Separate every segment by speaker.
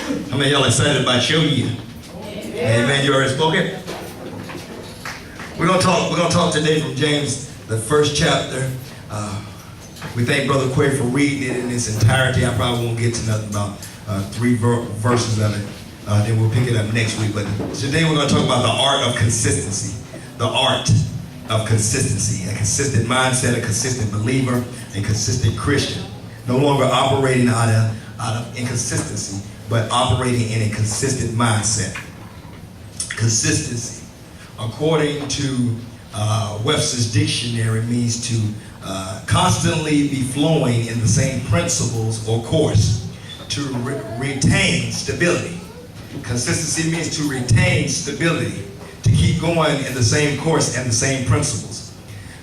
Speaker 1: How many of y'all excited about your year? Amen. You already spoken? We're gonna talk today from James, the first chapter. We thank Brother Quay for reading it in its entirety. I probably won't get to nothing about 3 verses of it. Then we'll pick it up next week. But today we're going to talk about the art of consistency. The art of consistency. A consistent mindset, a consistent believer, a consistent Christian. No longer operating out of inconsistency, but operating in a consistent mindset. Consistency, according to Webster's dictionary, means to constantly be flowing in the same principles or course, to retain stability. Consistency means to retain stability, to keep going in the same course and the same principles.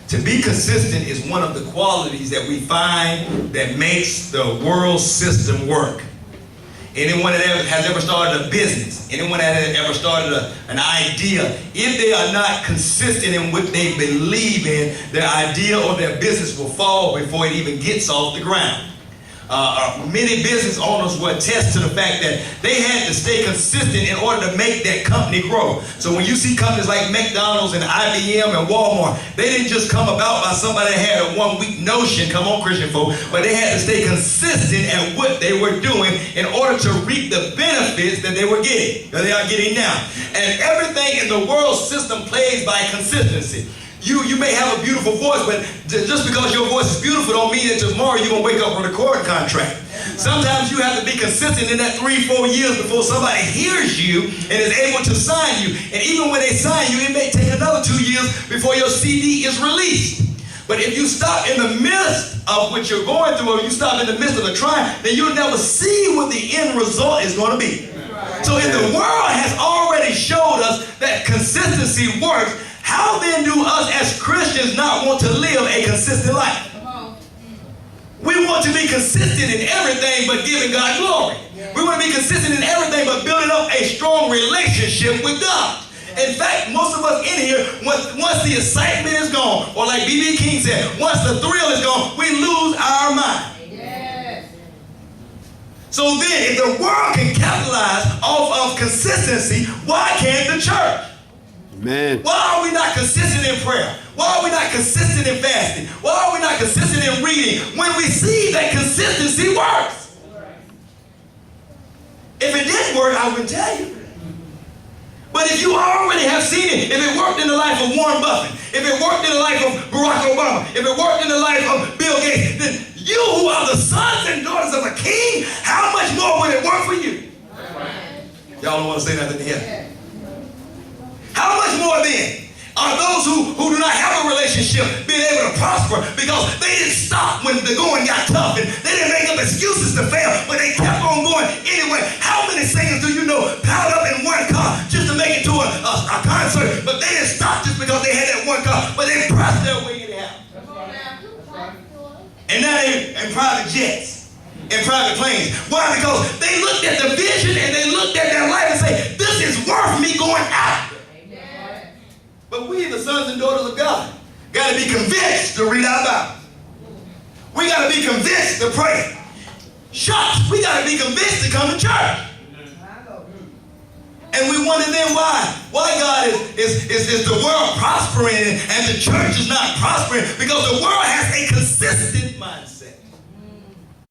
Speaker 1: To be consistent is one of the qualities that we find that makes the world system work. Anyone that has ever started a business, anyone that has ever started an idea, if they are not consistent in what they believe in, their idea or their business will fall before it even gets off the ground. Many business owners will attest to the fact that they had to stay consistent in order to make that company grow. So when you see companies like McDonald's and IBM and Walmart, they didn't just come about by somebody that had a one-week notion, come on Christian folk, but they had to stay consistent at what they were doing in order to reap the benefits that they were getting, that they are getting now. And everything in the world system plays by consistency. You may have a beautiful voice, but just because your voice is beautiful don't mean that tomorrow you're going to wake up with a recording contract. Sometimes you have to be consistent in that 3-4 years before somebody hears you and is able to sign you. And even when they sign you, it may take another 2 years before your CD is released. But if you stop in the midst of what you're going through, or you stop in the midst of a trial, then you'll never see what the end result is going to be. So if the world has already showed us that consistency works, how then do us as Christians not want to live a consistent life? We want to be consistent in everything but giving God glory. We want to be consistent in everything but building up a strong relationship with God. In fact, most of us in here, once the excitement is gone, or like B.B. King said, once the thrill is gone, we lose our mind. So then, if the world can capitalize off of consistency, why can't the church?
Speaker 2: Amen.
Speaker 1: Why are we not consistent in prayer? Why are we not consistent in fasting? Why are we not consistent in reading when we see that consistency works? If it didn't work, I wouldn't tell you. But if you already have seen it, if it worked in the life of Warren Buffett, if it worked in the life of Barack Obama, if it worked in the life of Bill Gates, then you who are the sons and daughters of a king, how much more would it work for you? Y'all don't want to say nothing here. How much more then are those who do not have a relationship being able to prosper because they didn't stop when the going got tough and they didn't make up excuses to fail, but they kept on going anyway? How many singers do you know piled up in one car just to make it to a concert, but they didn't stop just because they had that one car, but they pressed their way in the house? And now they're in private jets, in private planes. Why? Because they looked at the vision and they looked at their life and say, this is worth me going out. But we, the sons and daughters of God, got to be convinced to read our Bible. We got to be convinced to pray. Shucks, we got to be convinced to come to church. And we wonder then why God is the world prospering and the church is not prospering, because the world has a consistent mindset.